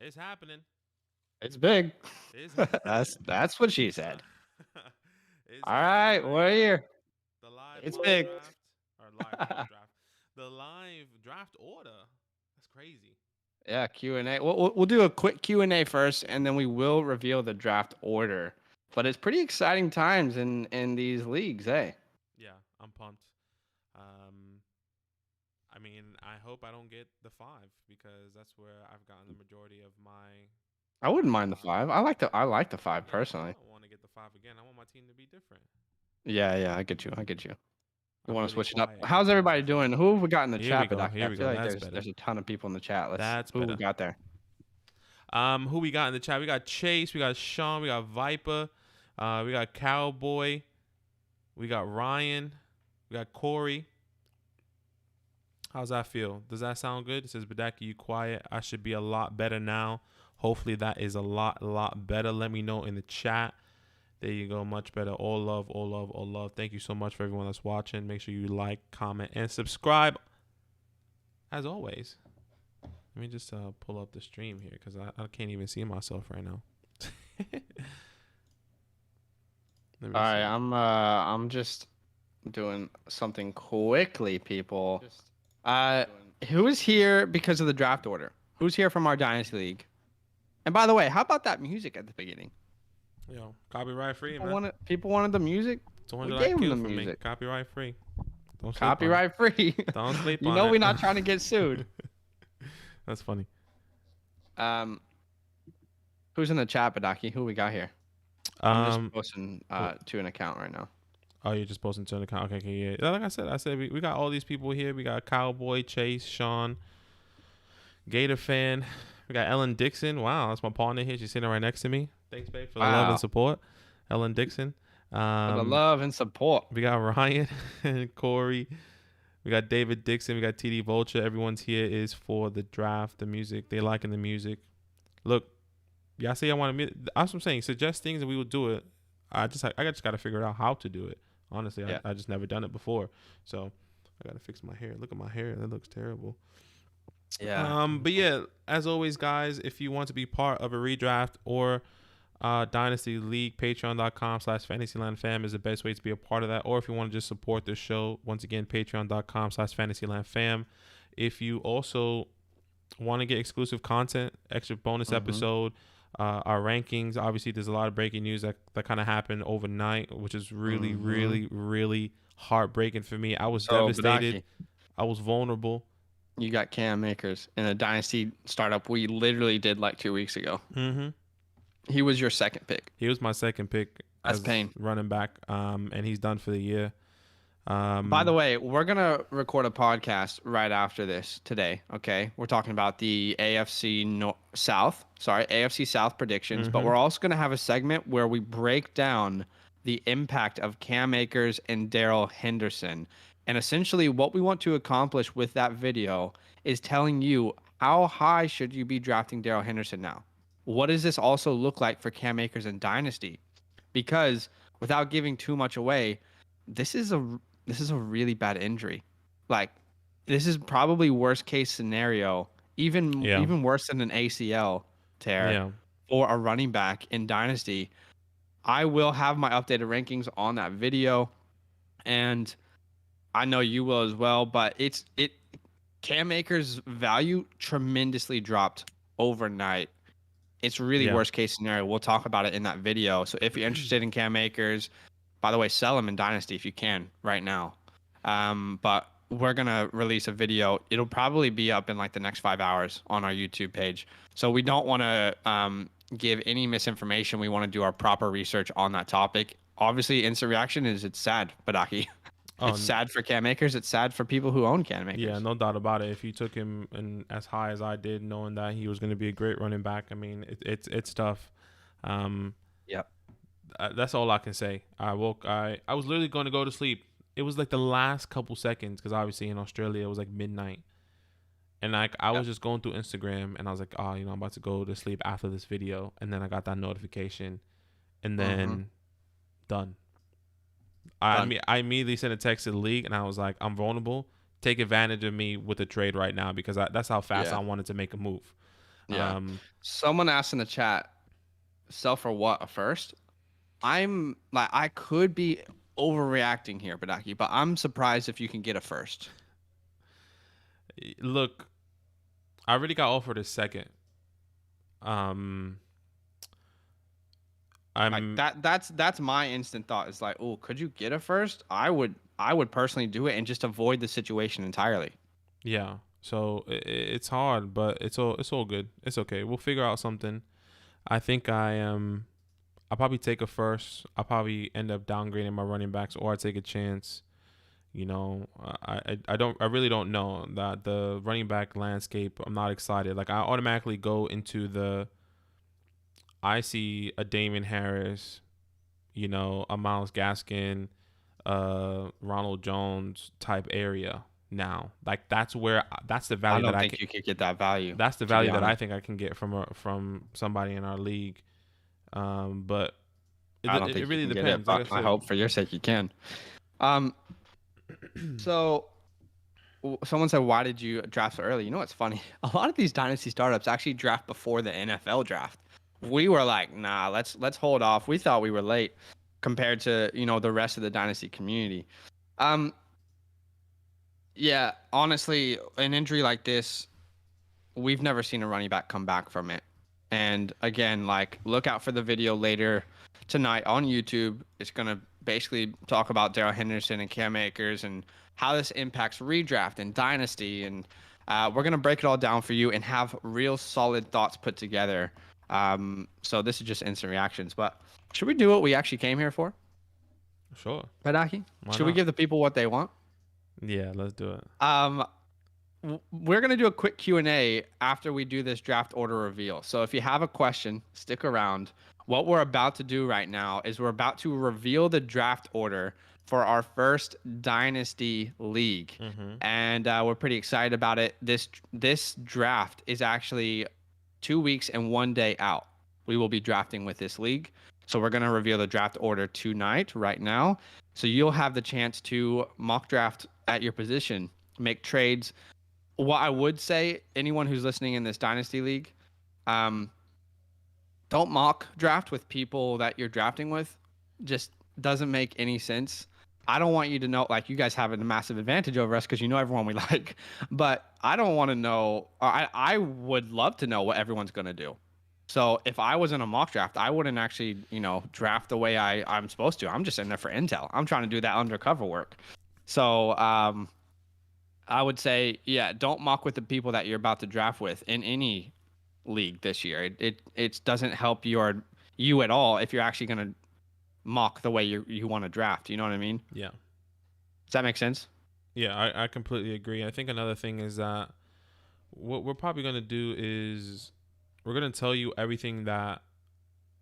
It's happening. It's big. It's That's what she said. it's All happening right, right we're now. here. The live It's mock big. draft or live mock draft. The live draft order. That's crazy. Yeah, Q&A. We'll do a quick Q&A first, and then we will reveal the draft order. But it's pretty exciting times in these leagues, eh? Yeah, I'm pumped. Um, I mean, I hope I don't get the 5 because that's where I've gotten the majority of my I wouldn't draft mind the stock. 5. I like the 5 Yeah, I personally. don't want to get the 5 again. I want my team to be different. Yeah, I get you. I get you. You I'm want to really switch it up? quiet How's because everybody this is doing? the Who have we draft. got in the Here we chat, go. Badaki? Here I we feel go. like That's there's better. there's a ton of people in the chat. That's Who we better. got there? Who we got in the chat? We got Chase, we got Sean, we got Viper, we got Cowboy, we got Ryan, we got Corey. How's that feel? Does that sound good? It says Badaki, you quiet. I should be a lot better now. Hopefully that is a lot better. Let me know in the chat. There you go. Much better. All love, all love, all love. Thank you so much for everyone that's watching. Make sure you like, comment, and subscribe. As always. Let me just pull up the stream here because I can't even see myself right now. Let All me right, see. I'm just doing something quickly, people. Uh, who is here because of the draft order? Who's here from our Dynasty League? And by the way, how about that music at the beginning? Yo, copyright free, People man. wanted people wanted the music. We 200 gave them IQ the for me. music. Copyright free. Don't sleep on it. Copyright free. Don't sleep You on know it. we're not trying to get sued. That's funny. Um, who's in the chat, Badaki? Who we got here? I'm just Um, posting to an account right now. oh, you're just posting to an account. Okay, yeah. Like I said we got all these people here. We got Cowboy, Chase, Sean, Gator fan. We got Ellen Dixon. Wow, that's my partner here. She's sitting right next to me. Thanks, babe, for the love and Wow. support. Ellen Dixon. For the love and support. We got Ryan and Corey. We got David Dixon. We got TD Vulture. Everyone's here is for the draft, the music. They liking the music. Look, y'all say I want to. That's what I'm saying. Suggest things and we will do it. I just got to figure out how to do it. Honestly, Yeah. I just never done it before. So I got to fix my hair. Look at my hair. That looks terrible. Yeah. But yeah, as always, guys, if you want to be part of a redraft or Dynasty League, patreon.com/fantasylandfam is the best way to be a part of that. Or if you want to just support the show, once again, patreon.com/fantasylandfam. If you also want to get exclusive content, extra bonus episode, our rankings, obviously there's a lot of breaking news that kind of happened overnight, which is really heartbreaking for me. I was devastated. Badaki, I was vulnerable. you got Cam Akers in a Dynasty startup we literally did like 2 weeks ago. Mm-hmm. He was your second pick. He was my second pick That's as pain. running back, and he's done for the year. By the way, we're going to record a podcast right after this today, okay? We're talking about the AFC South predictions, but we're also going to have a segment where we break down the impact of Cam Akers and Darrell Henderson. And essentially what we want to accomplish with that video is telling you how high should you be drafting Darrell Henderson now? What does this also look like for Cam Akers and Dynasty? Because without giving too much away, this is a really bad injury. Like, this is probably worst case scenario, even worse than an ACL tear for a running back in Dynasty. I will have my updated rankings on that video, and I know you will as well. But Cam Akers' value tremendously dropped overnight. It's really worst case scenario. We'll talk about it in that video. So if you're interested in Cam Akers, by the way, sell him in Dynasty if you can right now. But we're going to release a video. It'll probably be up in like the next 5 hours on our YouTube page. So we don't want to give any misinformation. We want to do our proper research on that topic. Obviously, instant reaction is it's sad, Badaki. It's sad for Cam Akers. It's sad for people who own Cam Akers. Yeah, no doubt about it. If you took him in as high as I did, knowing that he was going to be a great running back, I mean, it's tough. Yep. That's all I can say. I was literally going to go to sleep. It was like the last couple seconds because obviously in Australia it was like midnight, and like I was just going through Instagram and I was like, oh, I'm about to go to sleep after this video, and then I got that notification, and then done. I immediately sent a text to the league and I was like, I'm vulnerable. Take advantage of me with a trade right now because that's how fast I wanted to make a move. Yeah. Someone asked in the chat, sell for what, a first? I'm like, I could be overreacting here, Badaki, but I'm surprised if you can get a first. Look, I already got offered a second. Um, Like I'm that's my instant thought is like, oh, could you get a first? I would personally do it and just avoid the situation entirely. yeah. So it's hard, but it's all good. It's okay. We'll figure out something. I think I'll probably take a first. I'll probably end up downgrading my running backs, or I take a chance. You know, I really don't know that the running back landscape. I'm not excited. Like I automatically go into I see a Damon Harris, you know, a Miles Gaskin, Ronald Jones type area now. Like that's the I value that don't I think can. you could get that value, That's the to be value that I honest. think I can get from somebody in our league. But I don't it think you really can get it, depends. Like I but I said, hope for your sake you can. Um, so someone said, why did you draft so early? You know what's funny? A lot of these dynasty startups actually draft before the NFL draft. We were like, nah, let's hold off. We thought we were late compared to, the rest of the dynasty community. Um, yeah, honestly, an injury like this, we've never seen a running back come back from it. And again, like look out for the video later tonight on YouTube. It's gonna basically talk about Daryl Henderson and Cam Akers and how this impacts redraft and dynasty. And we're gonna break it all down for you and have real solid thoughts put together. So this is just instant reactions. But should we do what we actually came here for, sure, Padaki? why Should we not? give the people what they want? Yeah, let's do it. Um, we're going to do a quick Q&A after we do this draft order reveal. So if you have a question, stick around. What we're about to do right now is we're about to reveal the draft order for our first dynasty league. Mm-hmm. And we're pretty excited about it. This draft is actually 2 weeks and 1 day out. We will be drafting with this league. So we're going to reveal the draft order tonight, right now. So you'll have the chance to mock draft at your position, make trades. What I would say, anyone who's listening in this dynasty league, um, don't mock draft with people that you're drafting with. Just doesn't make any sense. I don't want you to know, like, you guys have a massive advantage over us because you know everyone we like, but I don't want to know, or I would love to know what everyone's going to do. So if I was in a mock draft, I wouldn't actually, draft the way I'm supposed to. I'm just in there for intel. I'm trying to do that undercover work. So, I would say, yeah, don't mock with the people that you're about to draft with in any league this year. It doesn't help you at all if you're actually going to mock the way you want to draft. You know what I mean? Yeah. Does that make sense? Yeah, I completely agree. I think another thing is that what we're probably going to do is we're going to tell you everything that,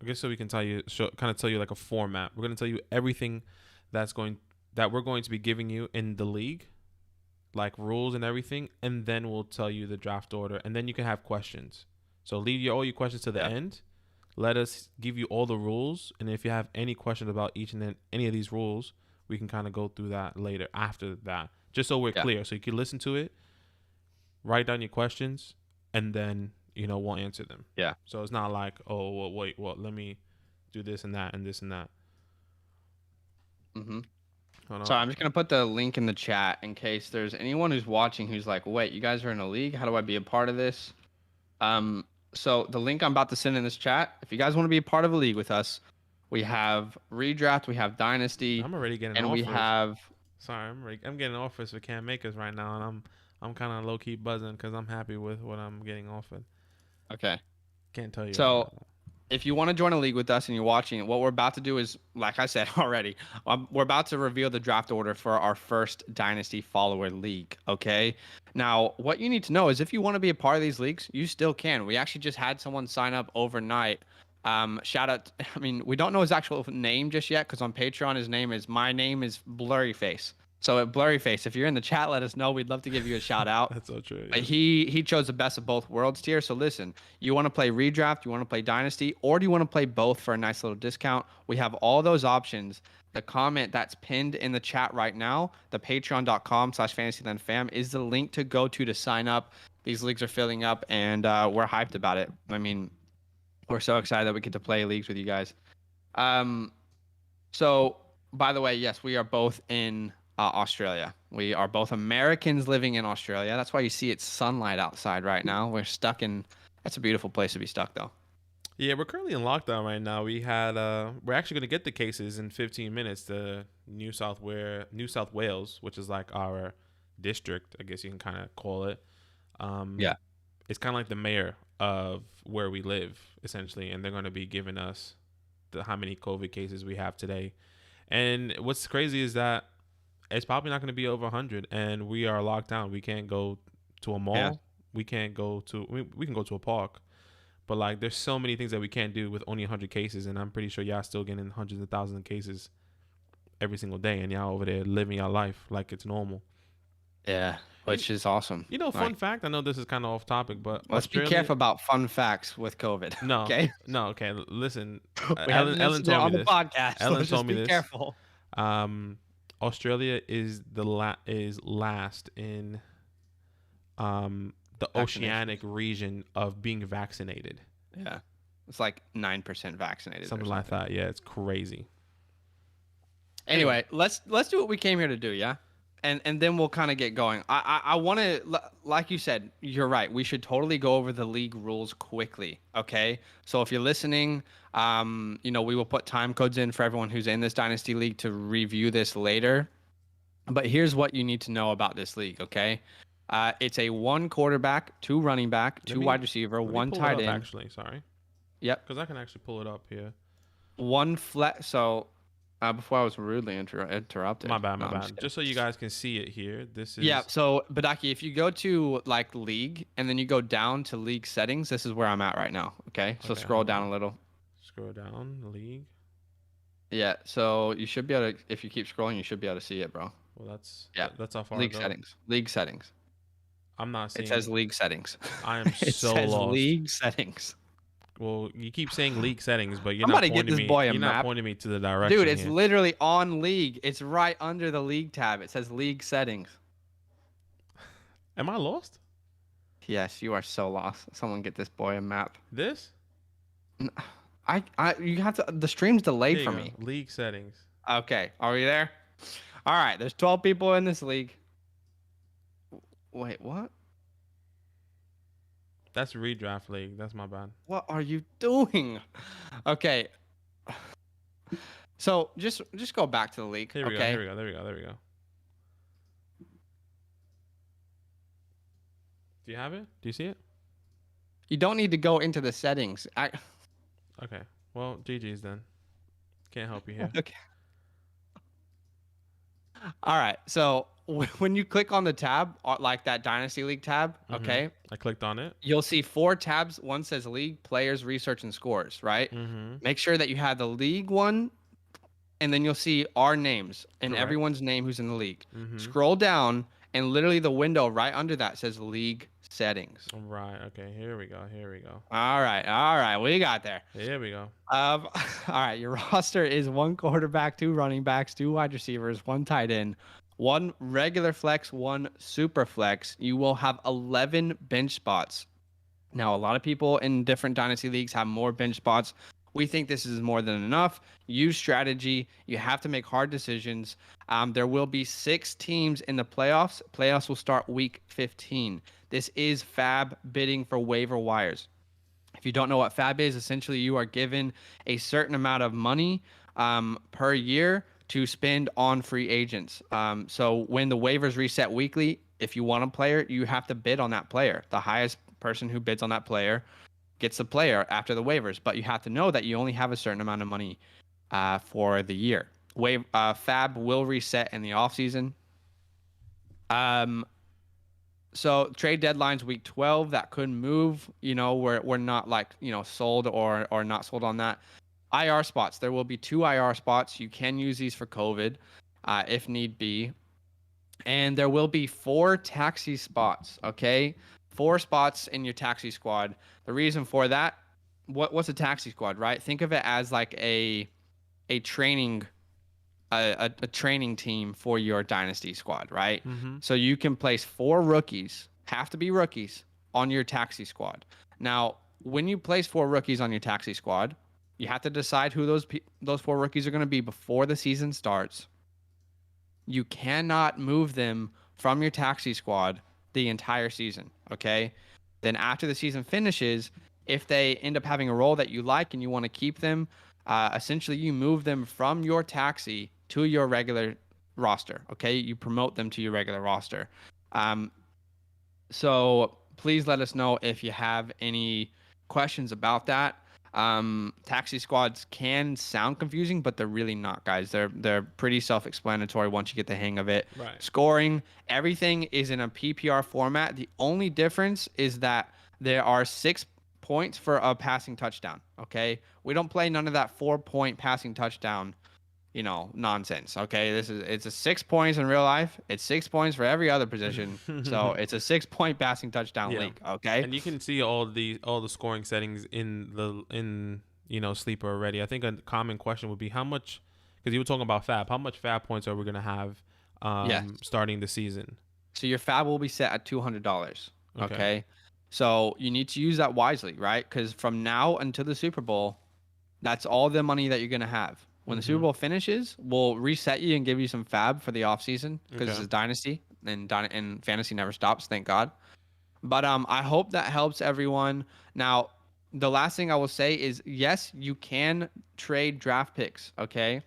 I guess, so we can kind of tell you like a format. We're going to tell you everything that we're going to be giving you in the league, like rules and everything, and then we'll tell you the draft order, and then you can have questions. So leave all your questions to the end. Let us give you all the rules, and if you have any questions about each and then any of these rules, we can kind of go through that later after that, just so we're clear. So you can listen to it, write down your questions, and then we'll answer them. Yeah. So it's not like, oh, well, wait, well, let me do this and that and this and that. Mm-hmm. So I'm just going to put the link in the chat in case there's anyone who's watching who's like, wait, you guys are in a league? How do I be a part of this? So the link I'm about to send in this chat, if you guys want to be a part of a league with us, we have redraft, we have dynasty, I'm already getting and offers. we have. Sorry, I'm getting offers for Cam Makers right now, and I'm kind of low key buzzing because I'm happy with what I'm getting offered. Okay. Can't tell you. So if you want to join a league with us and you're watching it, what we're about to do is, like I said already, we're about to reveal the draft order for our first Dynasty follower league. Okay. Now, what you need to know is if you want to be a part of these leagues, you still can. We actually just had someone sign up overnight. Shout out. I mean, we don't know his actual name just yet because on Patreon, my name is Blurry Face. So at Blurry Face, if you're in the chat, let us know. We'd love to give you a shout out. That's so true. Yeah. He chose the best of both worlds tier. So listen, you want to play redraft, you want to play dynasty, or do you want to play both for a nice little discount? We have all those options. The comment that's pinned in the chat right now, the patreon.com/fantasylandfam is the link to go to sign up. These leagues are filling up, and we're hyped about it. I mean, we're so excited that we get to play leagues with you guys. So, by the way, yes, we are both in Australia. We are both Americans living in Australia. That's why you see it's sunlight outside right now. We're stuck in. That's a beautiful place to be stuck, though. Yeah, we're currently in lockdown right now. We're actually gonna get the cases in 15 minutes to New South Wales, which is like our district, I guess you can kind of call it. Yeah. It's kind of like the mayor of where we live, essentially, and they're gonna be giving us how many COVID cases we have today. And what's crazy is that it's probably not gonna be over 100, and we are locked down. We can't go to a mall. Yeah. We can't go to. We can go to a park. But like, there's so many things that we can't do with only 100 cases, and I'm pretty sure y'all still getting hundreds of thousands of cases every single day, and y'all over there living your life like it's normal. Yeah, which is awesome. Fun fact. I know this is kind of off topic, but Let's be careful about fun facts with COVID. No, okay. No, okay. Listen, Ellen told me on the podcast. Ellen told me this. Careful. Australia is last in the oceanic region of being vaccinated. Yeah. It's like 9% vaccinated. Something like that. Yeah, it's crazy. Anyway, let's do what we came here to do, yeah? And then we'll kind of get going. I want to, like you said, you're right. We should totally go over the league rules quickly, okay? So if you're listening, we will put time codes in for everyone who's in this Dynasty League to review this later. But here's what you need to know about this league, okay? It's a 1 quarterback, 2 running back, 2 wide receiver, 1 tight end. Actually, sorry. Yep. Because I can actually pull it up here. 1 flat. So before I was rudely interrupted. My bad. Just so you guys can see it here. This is. Yeah. So Badaki, if you go to like league and then you go down to league settings, this is where I'm at right now. Okay. So scroll down a little. Scroll down league. Yeah. So you should be able to. If you keep scrolling, you should be able to see it, bro. Well, that's how far. League settings. League settings. I'm not seeing. It says league settings. I am so says lost. League settings. Well, you keep saying league settings, but you're Somebody not pointing get this me. boy a You're map. not pointing me to the direction. Dude, it's here. literally on league. It's right under the league tab. It says league settings. Am I lost? Yes, you are so lost. Someone get this boy a map. This? You have to. The stream's delayed for me. League settings. Okay, are we there? All right, there's 12 people in this league. Wait, what? That's redraft league. That's my bad. What are you doing? Okay. So just go back to the league. Here we go. There we go. Do you have it? Do you see it? You don't need to go into the settings. Okay. Well, GG's then. Can't help you here. Okay. All right. So when you click on the tab, like that Dynasty League tab, okay? I clicked on it. You'll see 4 tabs. One says League, Players, Research, and Scores, right? Make sure that you have the League one, and then you'll see our names and everyone's name who's in the league. Scroll down, and literally the window right under that says League Settings. Right. Okay. Here we go. All right. We got there. Here we go. All right. Your roster is 1 quarterback, 2 running backs, 2 wide receivers, 1 tight end, 1 regular flex, 1 super flex. You will have 11 bench spots. Now, a lot of people in different dynasty leagues have more bench spots. We think this is more than enough. Use strategy. You have to make hard decisions. There will be 6 teams in the playoffs. Playoffs will start week 15. This is Fab bidding for waiver wires. If you don't know what Fab is, essentially you are given a certain amount of money per year to spend on free agents. So when the waivers reset weekly, if you want a player, you have to bid on that player. The highest person who bids on that player gets the player after the waivers. But you have to know that you only have a certain amount of money for the year. Fab will reset in the offseason. So trade deadlines week 12, that could move. We're not sold or not sold on that. IR spots. There will be 2 IR spots. You can use these for COVID if need be. And there will be 4 taxi spots, okay? 4 spots in your taxi squad. The reason for that, what's a taxi squad, right? Think of it as like a training training team for your dynasty squad, right? So you can place 4 rookies, have to be rookies, on your taxi squad. Now, when you place 4 rookies on your taxi squad, you have to decide who those 4 rookies are going to be before the season starts. You cannot move them from your taxi squad the entire season, okay? Then after the season finishes, if they end up having a role that you like and you want to keep them, essentially you move them from your taxi to your regular roster, okay? You promote them to your regular roster. So please let us know if you have any questions about that. Taxi squads can sound confusing, but they're really not, guys. They're pretty self-explanatory once you get the hang of it. Right. Scoring, everything is in a PPR format. The only difference is that there are 6 points for a passing touchdown. Okay, we don't play none of that 4-point passing touchdown, nonsense. Okay, it's a 6 points in real life. It's 6 points for every other position. So it's a 6-point passing touchdown league. Okay, and you can see all the scoring settings in Sleeper already. I think a common question would be how much, because you were talking about fab. How much fab points are we gonna have starting the season? So your fab will be set at $200. Okay. So you need to use that wisely, right? Because from now until the Super Bowl, that's all the money that you're gonna have. When the Super Bowl finishes, we'll reset you and give you some fab for the offseason because it's a dynasty and fantasy never stops, thank God. But I hope that helps everyone. Now, the last thing I will say is, yes, you can trade draft picks, okay?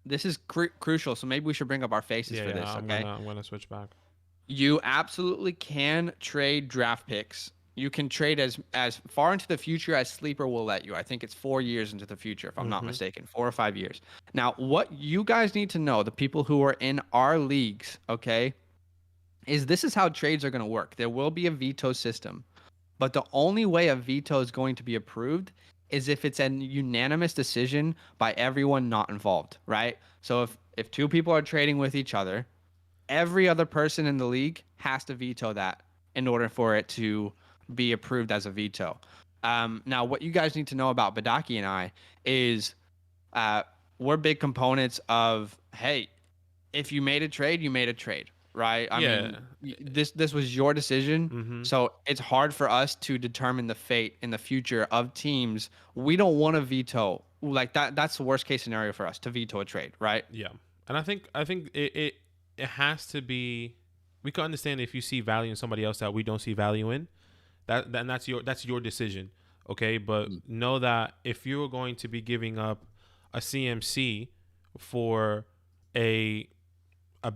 This is crucial, so maybe we should bring up our faces for this, okay? I'm gonna switch back. You absolutely can trade draft picks. You can trade as far into the future as Sleeper will let you. I think it's 4 years into the future, if I'm not mistaken, 4 or 5 years. Now, what you guys need to know, the people who are in our leagues, okay, is this is how trades are going to work. There will be a veto system, but the only way a veto is going to be approved is if it's a unanimous decision by everyone not involved, right? So if 2 people are trading with each other, every other person in the league has to veto that in order for it to be approved as a veto. Now, what you guys need to know about Badaki and I is we're big components of, hey, if you made a trade, you made a trade, right? I mean, this was your decision. So it's hard for us to determine the fate in the future of teams. We don't want to veto like that. That's the worst case scenario for us, to veto a trade, right? Yeah. And I think it has to be, we can understand if you see value in somebody else that we don't see value in, that's your decision, okay? But know that if you're going to be giving up a CMC for a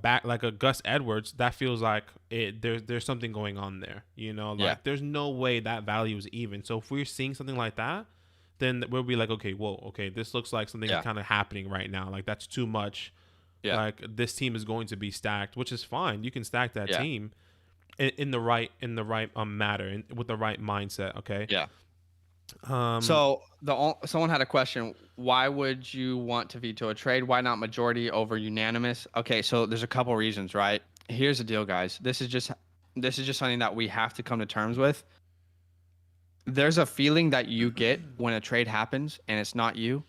back like a Gus Edwards, that feels like there's something going on there, there's no way that value is even. So if we're seeing something like that, then we'll be like, okay, this looks like something kind of happening right now. Like, that's too much. Yeah. Like, this team is going to be stacked, which is fine. You can stack that team in the right matter and with the right mindset. Okay. Yeah. So someone had a question. Why would you want to veto a trade? Why not majority over unanimous? Okay, so there's a couple reasons, right? Here's the deal, guys. This is just something that we have to come to terms with. There's a feeling that you get when a trade happens and it's not you,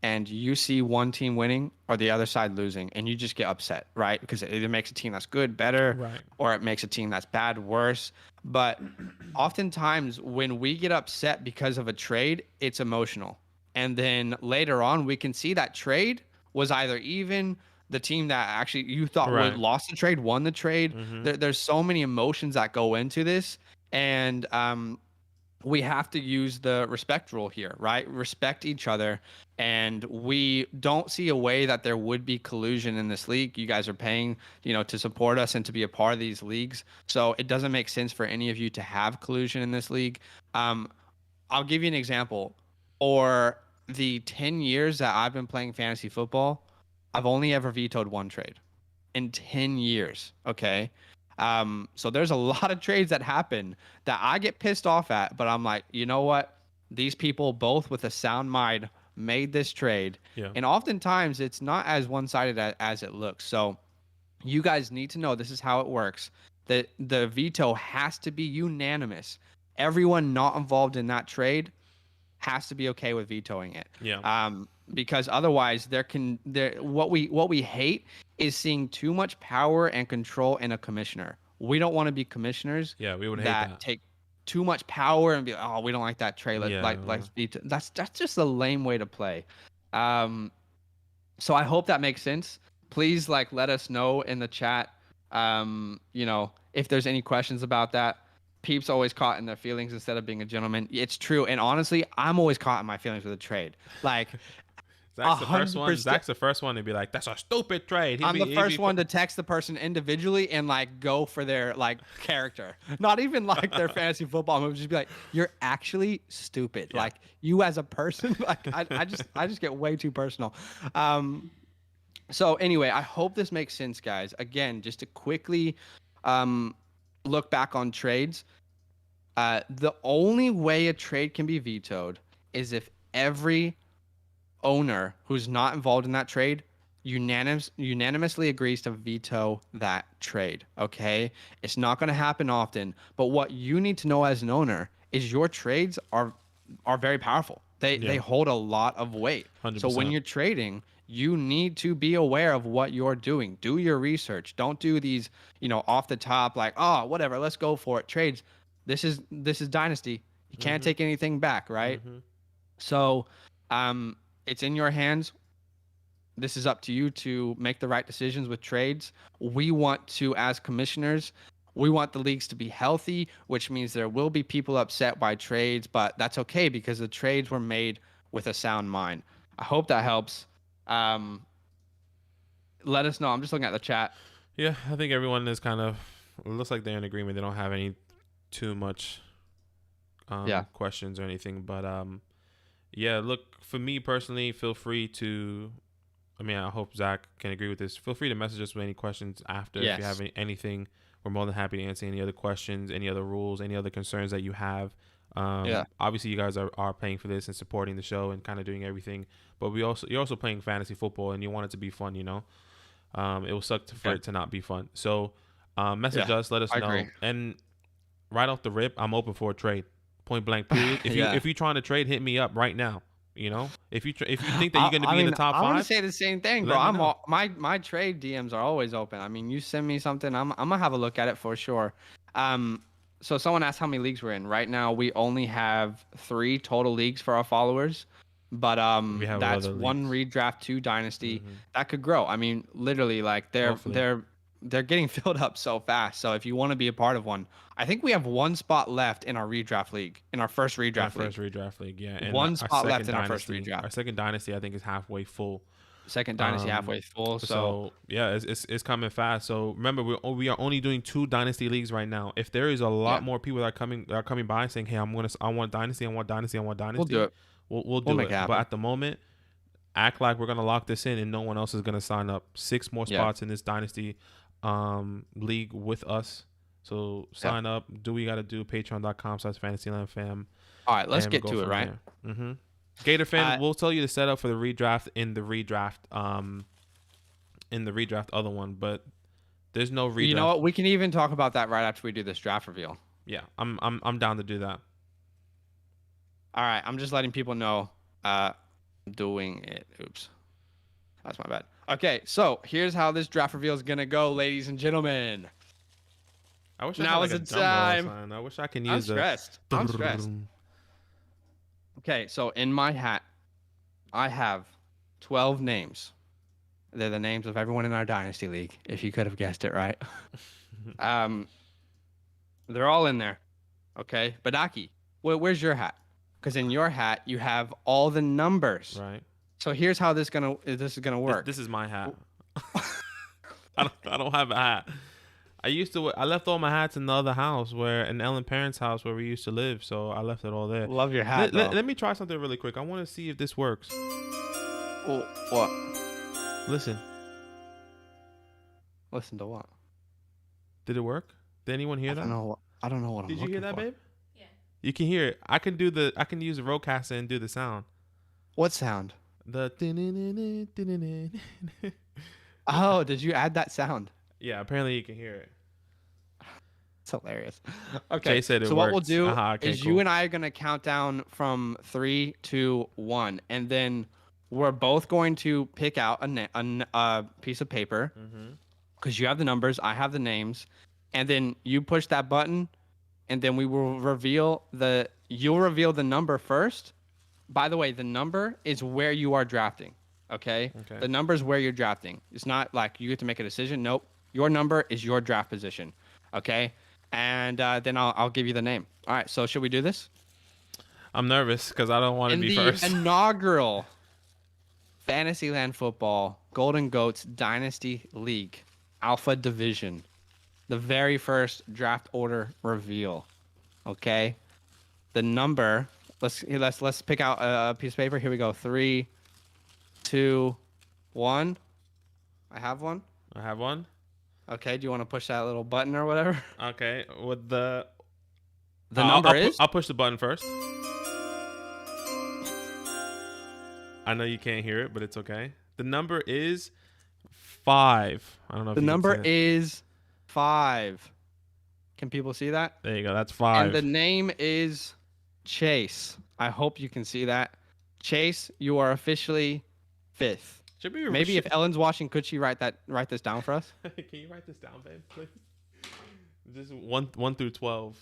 and you see one team winning or the other side losing, and you just get upset, right? Because it either makes a team that's good better, right, or it makes a team that's bad worse. But oftentimes when we get upset because of a trade, it's emotional. And then later on, we can see that trade was either even, the team that actually you thought lost the trade, won the trade. There's so many emotions that go into this. And we have to use the respect rule here, right? Respect each other. And we don't see a way that there would be collusion in this league. You guys are paying, to support us and to be a part of these leagues. So it doesn't make sense for any of you to have collusion in this league. I'll give you an example. For the 10 years that I've been playing fantasy football, I've only ever vetoed one trade in 10 years. Okay. So there's a lot of trades that happen that I get pissed off at, but I'm like, you know what? These people, both with a sound mind, made this trade. Yeah. And oftentimes it's not as one-sided as it looks. So you guys need to know this is how it works. That the veto has to be unanimous. Everyone not involved in that trade has to be okay with vetoing it. Yeah. Because otherwise what we hate is seeing too much power and control in a commissioner. We don't want to be commissioners Yeah, we would hate that that. take too much power and be like, oh, we don't like that trade. Yeah. That's just a lame way to play. So I hope that makes sense. Please let us know in the chat. If there's any questions about that. Peeps always caught in their feelings instead of being a gentleman. It's true, and honestly, I'm always caught in my feelings with a trade. Zach's the first one. 100%. Zach's the first one to be like, "That's a stupid trade." I'm the first one to text the person individually and go for their character, not even their fantasy football. I'm just be like, "You're actually stupid." Yeah. You as a person, I just get way too personal. So anyway, I hope this makes sense, guys. Again, just to quickly look back on trades. The only way a trade can be vetoed is if every owner who's not involved in that trade unanimously agrees to veto that trade. Okay, it's not going to happen often, but what you need to know as an owner is your trades are very powerful. They hold a lot of weight. 100%. So when you're trading, you need to be aware of what you're doing. Do your research. Don't do these off the top oh, whatever, let's go for it trades. This is Dynasty. You can't take anything back, right? So it's in your hands. This is up to you to make the right decisions with trades. We want to, as commissioners, we want the leagues to be healthy, which means there will be people upset by trades, but that's okay because the trades were made with a sound mind. I hope that helps. Let us know. I'm just looking at the chat. Yeah, I think everyone is it looks like they're in agreement. They don't have any too much questions or anything, but yeah, look, for me personally, feel free to, I hope Zach can agree with this. Feel free to message us with any questions after. If you have anything, we're more than happy to answer any other questions, any other rules, any other concerns that you have. Obviously you guys are paying for this and supporting the show and kind of doing everything, but you're also playing fantasy football and you want it to be fun, it will suck for it to not be fun. So message us, let us know. Agree. And right off the rip, I'm open for a trade. Point blank period. If you're trying to trade, hit me up right now. If you think that you're going to be in the top 5, I'm going to say the same thing, bro. My trade DMs are always open. You send me something, I'm gonna have a look at it for sure. So someone asked how many leagues we're in. Right now, we only have 3 total leagues for our followers, but that's 1 redraft, 2 dynasty. That could grow. Literally, they're getting filled up so fast. So if you want to be a part of one, I think we have 1 spot left in our redraft league, in our first redraft league. Yeah. And 1 spot left in dynasty, our first redraft. Our second dynasty, I think, is halfway full. Second dynasty halfway full. So yeah, it's coming fast. So remember, we are only doing 2 dynasty leagues right now. If there is a lot more people that are coming by saying, "Hey, I want dynasty, we'll do it. We'll do it. But at the moment, act like we're gonna lock this in, and no one else is gonna sign up. 6 more spots in this dynasty league with us. So sign up. Do what you gotta do. Patreon.com/FantasylandFam. All right, let's get to it. Right. Gator fan, we'll tell you the setup for the redraft in the redraft other one, but there's no redraft. You know what? We can even talk about that right after we do this draft reveal. Yeah, I'm down to do that. All right, I'm just letting people know. Doing it. Oops, that's my bad. Okay, so here's how this draft reveal is gonna go, ladies and gentlemen. I wish now is the time. I wish I can use. I'm stressed. Okay, so in my hat, I have 12 names. They're the names of everyone in our Dynasty League, if you could have guessed it right. They're all in there. Okay, Badaki, where's your hat? Because in your hat, you have all the numbers. Right. So here's how this is gonna work. This is my hat. I don't have a hat. I left all my hats in the other house in Ellen parents' house where we used to live, so I left it all there. Love your hat. Let me try something really quick. I want to see if this works. What? Listen. Listen to what? Did it work? Did anyone hear that? I don't know what I'm looking for. Did you hear that, babe? Yeah. You can hear it. I can use the Rodecaster and do the sound. What sound? The. Oh, did you add that sound? Yeah, apparently you can hear it. It's hilarious. Okay, so works. What we'll do is you and I are going to count down from 3, 2, 1, and then we're both going to pick out a piece of paper because you have the numbers, I have the names, and then you push that button, and then you'll reveal the number first. By the way, the number is where you are drafting. Okay? Okay. The number is where you're drafting. It's not like you get to make a decision. Nope. Your number is your draft position. Okay? And then I'll give you the name. All right. So should we do this? I'm nervous because I don't want to be In the first. inaugural Fantasyland Football Golden Goats Dynasty League Alpha Division, the very first draft order reveal. Okay? The number, let's pick out a piece of paper. Here we go. 3, 2, 1. I have one. I have one. Okay, do you want to push that little button or whatever? Okay, with the number is? I'll push the button first. I know you can't hear it, but it's okay. The number is 5. I don't know if The you can number see it. is 5. Can people see that? There you go. That's 5. And the name is Chase. I hope you can see that. Chase, you are officially 5th. Should be Maybe if Ellen's watching, could she write this down for us? Can you write this down, babe, please? Just 1 through 12.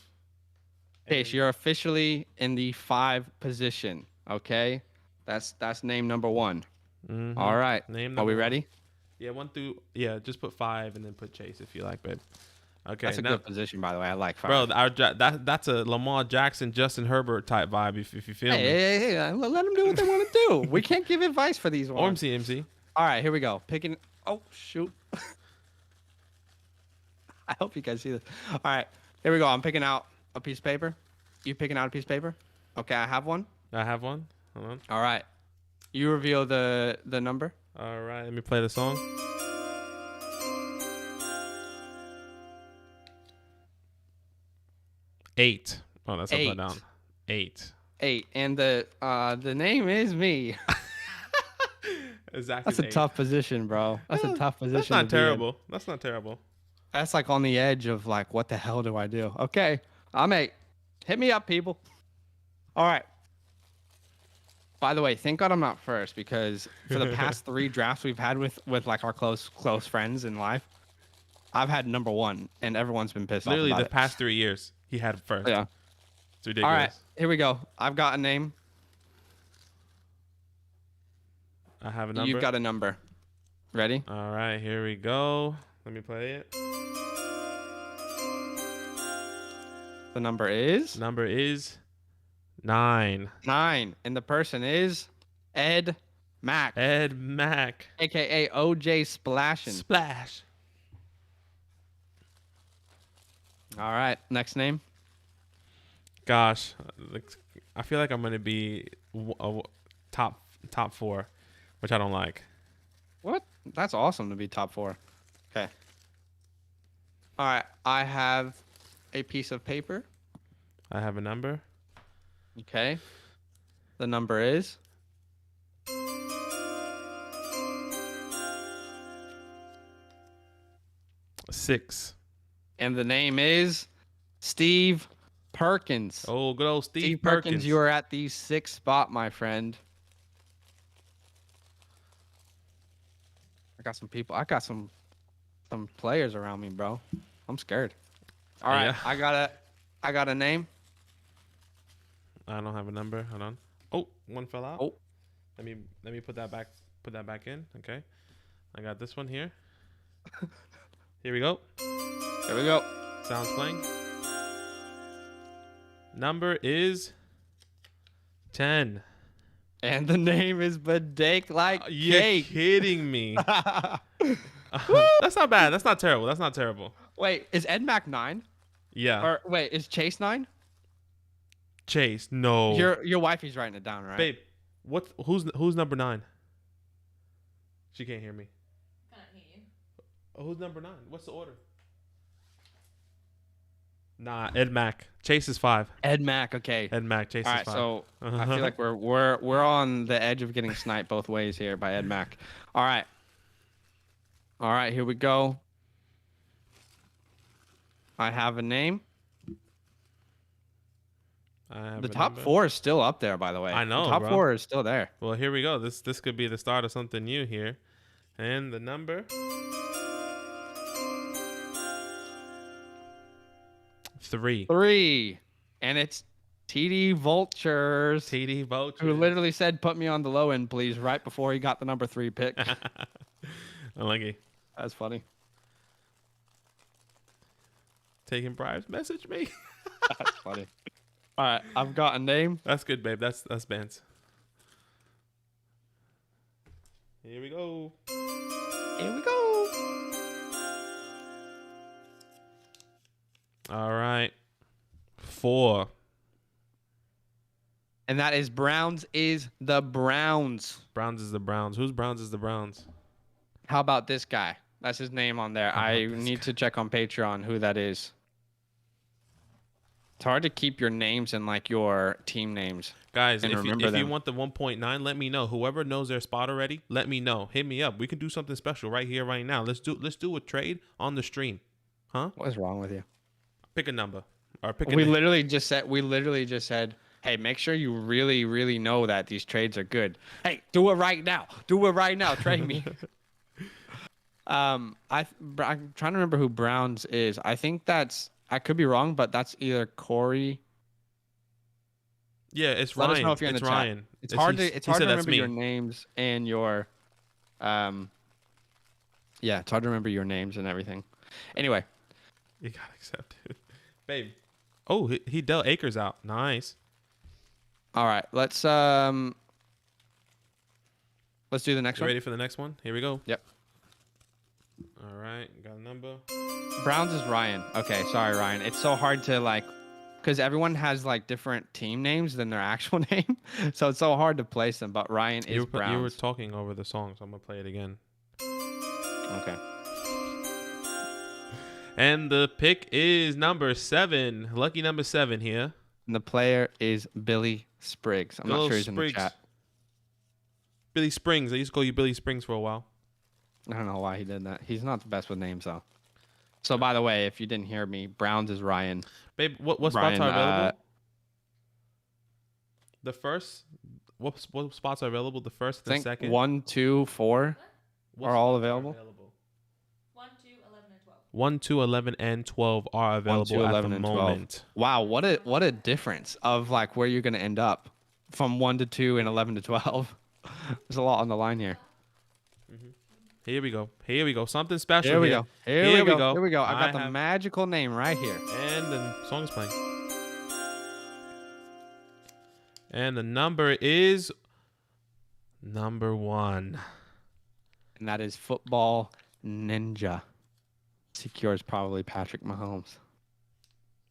Chase, you're officially in the 5 position. Okay, that's name number 1. Mm-hmm. All right. Name Are we number ready? Yeah, 1 through. Yeah, just put 5 and then put Chase if you like, babe. Okay, That's a good position, by the way. I like 5. Bro, that's a Lamar Jackson, Justin Herbert type vibe. If you feel me. Hey, let them do what they want to do. We can't give advice for these ones. MC. All right, here we go. Oh, shoot. I hope you guys see this. All right, here we go. I'm picking out a piece of paper. You picking out a piece of paper? Okay, I have one. I have one. Hold on. All right. You reveal the number. All right, let me play the song. Eight. Oh, that's upside down. 8. 8. And the name is me. Exactly. That's a tough position, bro. That's a tough position. That's not terrible. That's not terrible. That's like on the edge of like, what the hell do I do? Okay, I'm 8. Hit me up, people. All right. By the way, thank God I'm not first, because for the past 3 drafts we've had with like our close friends in life, I've had number 1, and everyone's been pissed off about it. Literally the past 3 years, he had first. Yeah. It's ridiculous. All right, here we go. I've got a name. I have a number. You've got a number. Ready? All right, here we go. Let me play it. The number is? Number is 9. 9. And the person is Ed Mack. Ed Mack. AKA OJ Splashin'. Splash. All right, next name. Gosh, I feel like I'm gonna be top 4, which I don't like. What? That's awesome to be top 4. Okay. All right, I have a piece of paper. I have a number. Okay. The number is? Six. And the name is Steve Perkins. Oh, good old Steve Perkins, you are at the 6th spot, my friend. I got some players around me, bro. I'm scared. All right, Yeah. I got a name. I don't have a number. Hold on. Oh, one fell out. Oh. Let me put that back in. Okay. I got this one here. Here we go. Here we go. Sounds playing. Number is 10. And the name is Badake Like You're Cake. kidding me. That's not bad. That's not terrible. That's not terrible. Wait, is Ed Mac 9? Yeah. Or wait, is Chase 9? Chase. No. Your wifey's writing it down, right? Babe, who's number 9? She can't hear me. Can't hear you. Oh, who's number 9? What's the order? Nah, Ed Mack. Chase is 5. Ed Mac, okay. Ed Mack. Chase All is right, 5. so I feel like we're on the edge of getting sniped both ways here by Ed Mac. All right. All right, here we go. I have a name. The top 4 is still up there, by the way. I know, the top bro. 4 is still there. Well, here we go. This could be the start of something new here. And the number 3. 3. And it's TD Vultures. TD Vultures. Who literally said, "Put me on the low end, please," right before he got the number 3 pick. Unlucky. That's funny. Taking bribes, message me. That's funny. All right, I've got a name. That's good, babe. That's Ben's. Here we go. Here we go. All right. 4. And that is Browns is the Browns. Browns is the Browns. Whose Browns is the Browns? How about this guy? That's his name on there. I need to check on Patreon who that is. It's hard to keep your names and like your team names. Guys, if you want the 1.9, let me know. Whoever knows their spot already, let me know. Hit me up. We can do something special right here, right now. Let's do a trade on the stream. Huh? What is wrong with you? Pick a number. Or pick a We name. literally just said, hey, make sure you really, really know that these trades are good. Hey, do it right now. Do it right now. Trade me. I'm trying to remember who Browns is. I think I could be wrong, but that's either Corey. Yeah, it's Let Ryan. us know if you're in It's the chat. Ryan. It's hard to remember me. your names and your yeah, it's hard to remember your names and everything. Anyway, You gotta accept it, babe. Oh, he dealt Akers out. Nice. all right, let's do the next You one. ready for the next one? Here we go. Yep. All right, got a number. Browns is Ryan. Okay, sorry, Ryan. It's so hard to like, because everyone has like different team names than their actual name, so it's so hard to place them. But Ryan is Browns. You were talking over the song, so I'm gonna play it again. Okay. And the pick is number 7. Lucky number 7 here. And the player is Billy Spriggs. I'm not sure he's in the chat. Billy Springs. I used to call you Billy Springs for a while. I don't know why he did that. He's not the best with names though. So by the way, if you didn't hear me, Browns is Ryan. Babe, what spots Ryan, are available? The first. What spots are available? The first and the second. 1, 2, 4 are all available. 1, 2, 11, and 12 are available at the moment. Wow, what a difference of like where you're gonna end up from 1 to 2 and 11 to 12. There's a lot on the line here. Here we go. Here we go. Something special. Here we go. Here we go. Here we go. I got the have... magical name right here. And the song is playing. And the number is number 1. And that is Football Ninja. Secures probably Patrick Mahomes.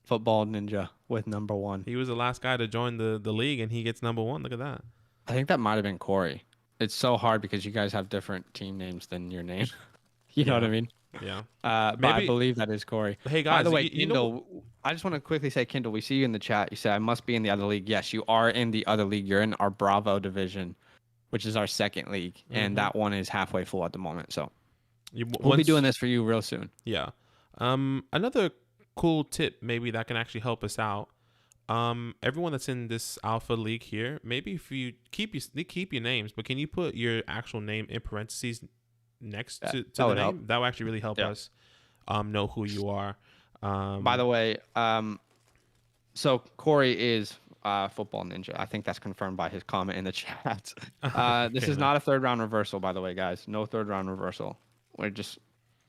Football Ninja with number 1. He was the last guy to join the league, and he gets number 1. Look at that. I think that might have been Corey. It's so hard because you guys have different team names than your name. You know what I mean? Yeah. But I believe that is Corey. Hey, guys. By the way, Kindle, I just want to quickly say, Kindle, we see you in the chat. You say, I must be in the other league. Yes, you are in the other league. You're in our Bravo division, which is our second league. And that one is halfway full at the moment. So we'll be doing this for you real soon. Yeah. Another cool tip maybe that can actually help us out. Everyone that's in this alpha league here, maybe if you keep your names, but can you put your actual name in parentheses next to the name? Help. That will actually really help us know who you are. By the way, so Corey is Football Ninja. I think that's confirmed by his comment in the chat. This is not a third round reversal, by the way, guys. No third round reversal. We're just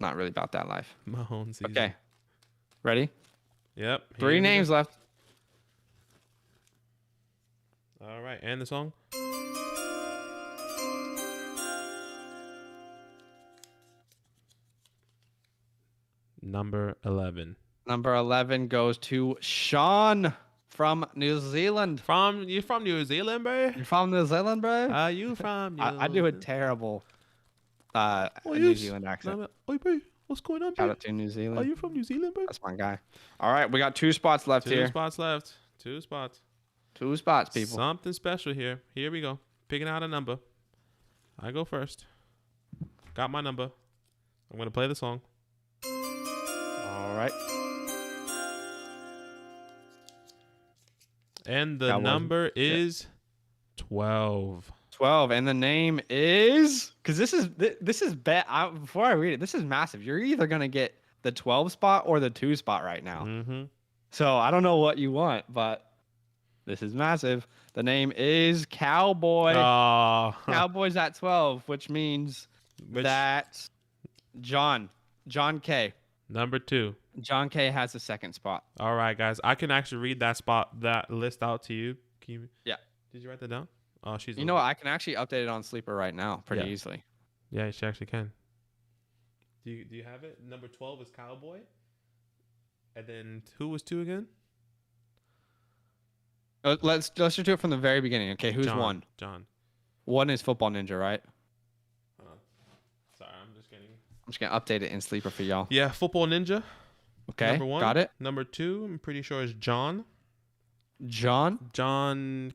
not really about that life. Mahomes. Okay. Ready? Yep. 3 names left. All right, and the song? Number 11. Number 11 goes to Sean from New Zealand. You from New Zealand, bro? You're from New Zealand, bro? Are you from New Zealand? I do a terrible New Zealand accent. Oi, bro. What's going on, bro? Shout out to New Zealand. Are you from New Zealand, bro? That's my guy. All right, we got 2 spots left here. 2 spots left. 2 spots. 2 spots, people. Something special here. Here we go. Picking out a number. I go first. Got my number. I'm going to play the song. All right. And the number is 12. 12. And the name is... Because this is before I read it, this is massive. You're either going to get the 12 spot or the 2 spot right now. Mm-hmm. So I don't know what you want, but this is massive. The name is Cowboy. Oh, Cowboy's at 12, which means that John K. number 2. John K has the second spot. All right, guys. I can actually read that list out to you. Can you? Yeah. Did you write that down? Oh, she's. You know what? I can actually update it on Sleeper right now pretty easily. Yeah, she actually can. Do you have it? Number 12 is Cowboy. And then who was 2 again? Let's just do it from the very beginning. Okay, who's John, 1? John. 1 is Football Ninja, right? Sorry, I'm just gonna update it in Sleeper for y'all. Yeah, Football Ninja. Okay, number 1. Got it. Number 2, I'm pretty sure is John. John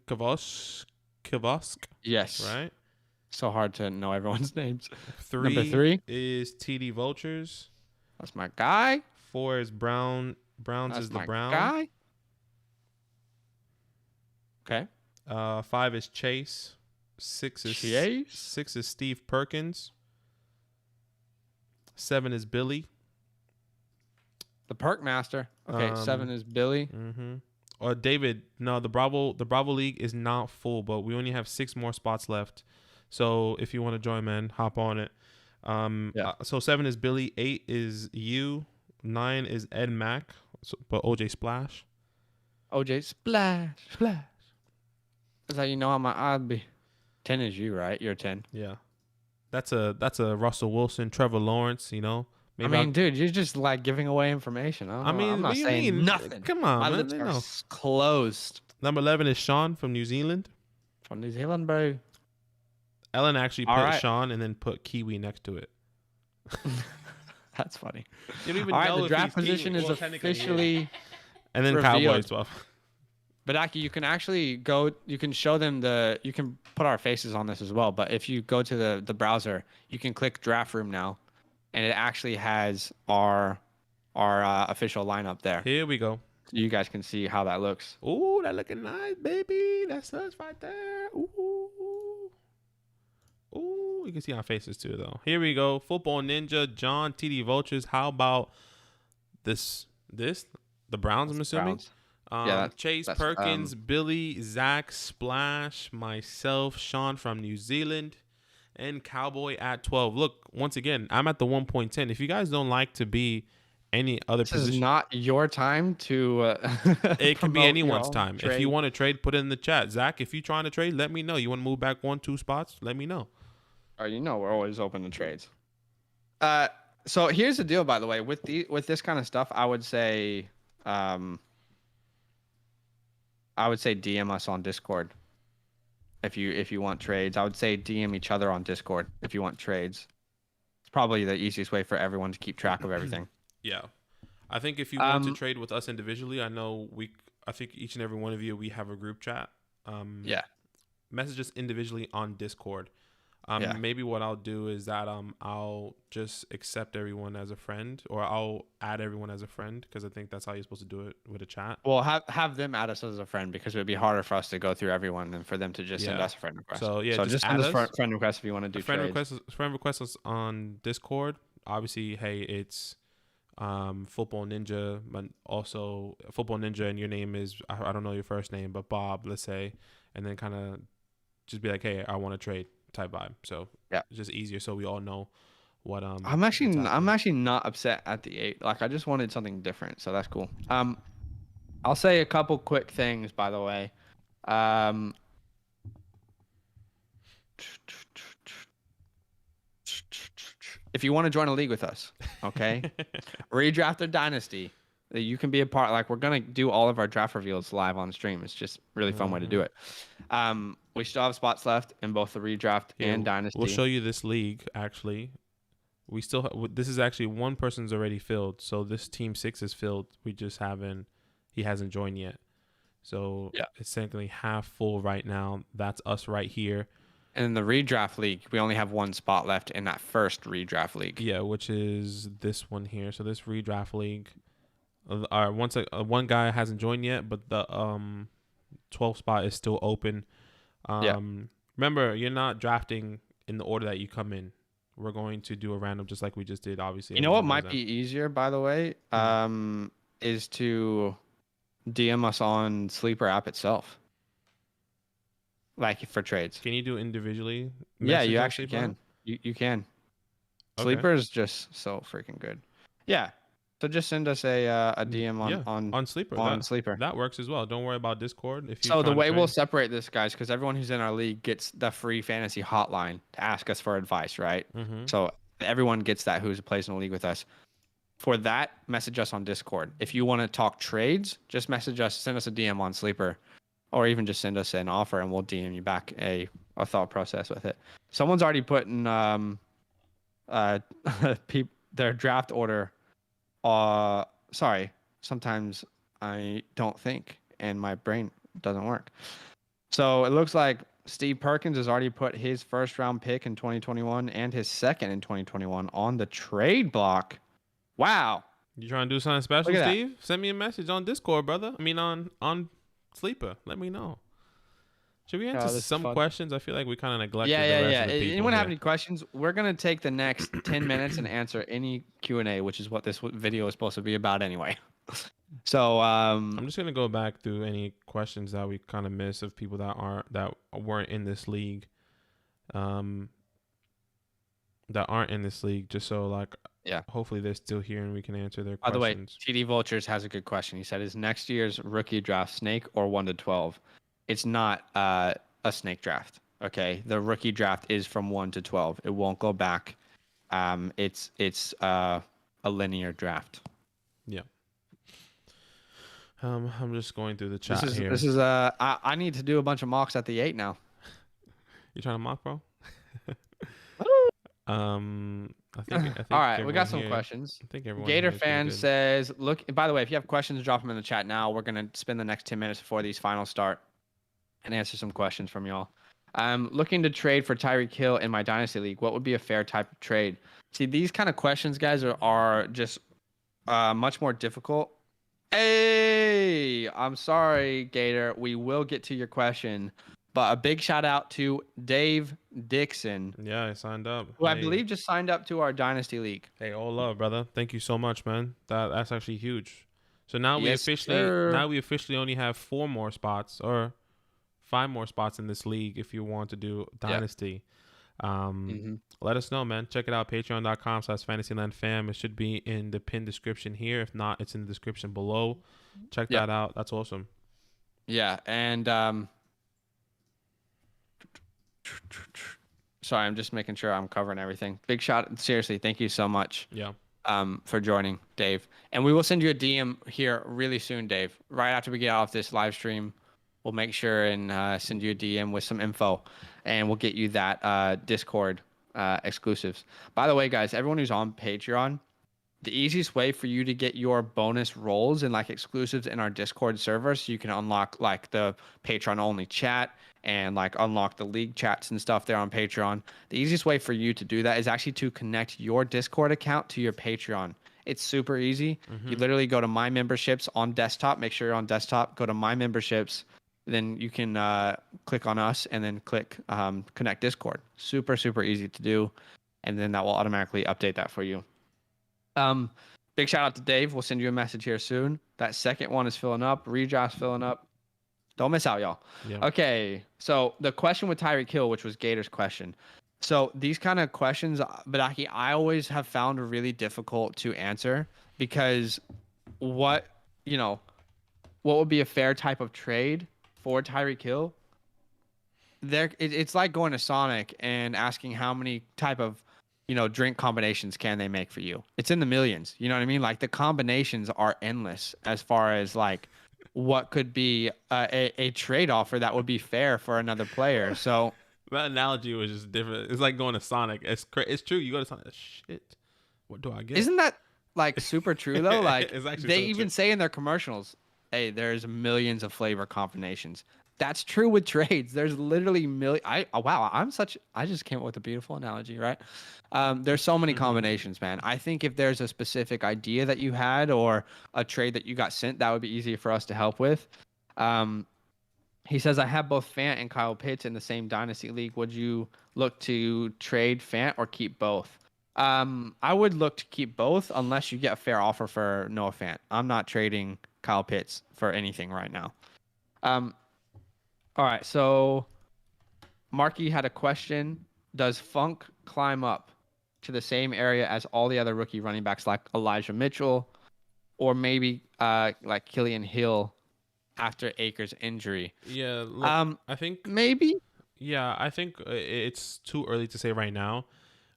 Kavosk. Yes. Right. So hard to know everyone's names. 3 Number 3 is TD Vultures. That's my guy. 4 is Browns. That's is the my Brown. guy. Okay. 5 is Chase. 6 is Chase. 6 is Steve Perkins. 7 is Billy. The Perk Master. Okay, 7 is Billy. Mm-hmm. Or David. No, the Bravo League is not full, but we only have 6 more spots left. So if you want to join, man, hop on it. So 7 is Billy. 8 is you. 9 is Ed Mack. But OJ Splash. OJ Splash. Splash. That's how you know I'm I'd be. 10 is you, right? You're 10. Yeah. That's a Russell Wilson, Trevor Lawrence, you know. Maybe dude, you're just like giving away information. I'm not saying nothing. Come on, my man. lips are closed. Number 11 is Sean from New Zealand. From New Zealand, bro. Ellen actually put Sean and then put Kiwi next to it. That's funny. You don't even All know right, the if draft he's position Kiwi. is officially and then revealed. Cowboys 12. But Aki, you can actually go. You can show them you can put our faces on this as well. But if you go to the browser, you can click Draft Room now, and it actually has our official lineup there. Here we go. So you guys can see how that looks. Ooh, that looking nice, baby. That's us right there. Ooh. Ooh, you can see our faces too, though. Here we go. Football Ninja, John, TD Vultures. How about this? The Browns, I'm assuming. Browns. Chase Perkins, Billy, Zach, Splash, myself, Sean from New Zealand, and Cowboy at 12. Look, once again, I'm at the 1.10. If you guys don't like to be any other position, this is not your time to. It can be anyone's time. Trade. If you want to trade, put it in the chat. Zach, if you're trying to trade, let me know. You want to move back 1-2 spots? Let me know. Oh, you know we're always open to trades. So here's the deal, by the way, with this kind of stuff, I would say DM us on Discord. If you want trades, I would say DM each other on Discord if you want trades. It's probably the easiest way for everyone to keep track of everything. Yeah. I think if you want to trade with us individually, I think each and every one of you, we have a group chat. Yeah. Message us individually on Discord. Maybe what I'll do is that I'll just accept everyone as a friend, or I'll add everyone as a friend, because I think that's how you're supposed to do it with a chat. Well, have them add us as a friend, because it would be harder for us to go through everyone than for them to just send us a friend request. So just send us friend request if you want to do friend request us on Discord. Obviously, hey, it's Football Ninja, but also Football Ninja, and your name is I don't know your first name, but Bob, let's say, and then kind of just be like, hey, I want to trade type vibe. So yeah, it's just easier so we all know what I'm actually not upset at the 8. Like, I just wanted something different, so that's cool. I'll say a couple quick things, by the way. If you want to join a league with us, okay? Redraft or Dynasty, you can be a part. Like, we're gonna do all of our draft reveals live on stream. It's just a really fun way to do it. We still have spots left in both the redraft and Dynasty. We'll show you this league. Actually, we still this is actually one person's already filled. So this team 6 is filled. We just he hasn't joined yet. So it's technically half full right now. That's us right here. And in the redraft league, we only have 1 spot left in that first redraft league. Yeah, which is this one here. So this redraft league, one guy hasn't joined yet, but the 12th spot is still open. Remember, you're not drafting in the order that you come in. We're going to do a random just like we just did, obviously. You know what might be easier, by the way, is to DM us on Sleeper app itself, like for trades. Can you do individually? Yeah, Message you on actually Sleeper app? can. You can. Okay. Sleeper is just so freaking good. Yeah. So just send us a DM Yeah, on on Sleeper. on Sleeper. That works as well. Don't worry about Discord if you're So the trying to way we'll trade. separate this, guys, because everyone who's in our league gets the free fantasy hotline to ask us for advice, right? Mm-hmm. So everyone gets that who's plays in the league with us. For that, message us on Discord. If you want to talk trades, just message us, send us a DM on Sleeper, or even just send us an offer and we'll DM you back a thought process with it. Someone's already put in uh their draft order. Sorry, sometimes I don't think and my brain doesn't work. So it looks like Steve Perkins has already put his first round pick in 2021 and his second in 2021 on the trade block. Wow. You trying to do something Look special, at that. Steve? Send me a message on Discord, brother. I mean, on Sleeper. Let me know. Should we answer Oh, this is some fun. questions? I feel like we kind of neglected Yeah, the yeah, rest yeah. of the people Anyone have here. any questions? We're gonna take the next 10 minutes and answer any Q&A, which is what this video is supposed to be about anyway. So, I'm just gonna go back through any questions that we kind of missed of people that weren't in this league, um, that aren't in this league, just so like yeah. hopefully they're still here and we can answer their By the way, questions. TD Vultures has a good question. He said, "Is next year's rookie draft snake or 1 to 12?" It's not a snake draft. Okay, the rookie draft is from 1 to 12. It won't go back. It's a linear draft. Yeah. I'm just going through the chat This is here. this is I need to do a bunch of mocks at the 8 now. You trying to mock, bro? I think All right, we everyone got some here- questions. I think everyone Gator here is pretty fan good. says, "Look, by the way, if you have questions, drop them in the chat now. We're gonna spend the next 10 minutes before these finals start and answer some questions from y'all. I'm looking to trade for Tyreek Hill in my Dynasty League. What would be a fair type of trade?" See, these kind of questions, guys, are just much more difficult. Hey, I'm sorry, Gator. We will get to your question, but a big shout out to Dave Dixon, Yeah, I signed up. who I Hey. believe just signed up to our Dynasty League. Hey, all love, brother. Thank you so much, man. That's actually huge. So now Yes, sir. we officially only have 4 more spots or 5 more spots in this league if you want to do Dynasty. Let us know, man. Check it out, patreon.com/fantasylandfam. It should be in the pinned description here. If not, it's in the description below. Check that out. That's awesome. Yeah, and sorry, I'm just making sure I'm covering everything. Big shout, seriously, thank you so much. Yeah. For joining, Dave. And we will send you a DM here really soon, Dave. Right after we get off this live stream, we'll make sure and send you a DM with some info, and we'll get you that Discord exclusives. By the way, guys, everyone who's on Patreon, the easiest way for you to get your bonus rolls and like exclusives in our Discord server, so you can unlock like the Patreon only chat and like unlock the league chats and stuff there on Patreon. The easiest way for you to do that is actually to connect your Discord account to your Patreon. It's super easy. You literally go to My Memberships on desktop. Make sure you're on desktop. Go to My Memberships. Then you can click on us and then click connect Discord. Super, super easy to do. And then that will automatically update that for you. Big shout out to Dave. We'll send you a message here soon. That second one is filling up. Redraft's filling up. Don't miss out, y'all. Yeah. Okay, so the question with Tyreek Hill, which was Gator's question. So these kind of questions, Badaki, I always have found really difficult to answer because what would be a fair type of trade for Tyreek Hill? It's like going to Sonic and asking how many type of drink combinations can they make for you. It's in the millions. You know what I mean? Like the combinations are endless as far as like what could be a trade offer that would be fair for another player. So that analogy was just different. It's like going to Sonic. It's true. You go to Sonic. Shit. What do I get? Isn't that like super true though? Like It's actually they so even true. say in their commercials, "Hey, there's millions of flavor combinations." That's true with trades. There's literally I just came up with a beautiful analogy, right? There's so many combinations, man. I think if there's a specific idea that you had or a trade that you got sent, that would be easy for us to help with. He says, "I have both Fant and Kyle Pitts in the same Dynasty League. Would you look to trade Fant or keep both?" I would look to keep both unless you get a fair offer for Noah Fant. I'm not trading Kyle Pitts for anything right now. All right, so Marky had a question. Does Funk climb up to the same area as all the other rookie running backs like Elijah Mitchell or maybe like Killian Hill after Akers' injury? Yeah, look, I think maybe. Yeah, I think it's too early to say right now.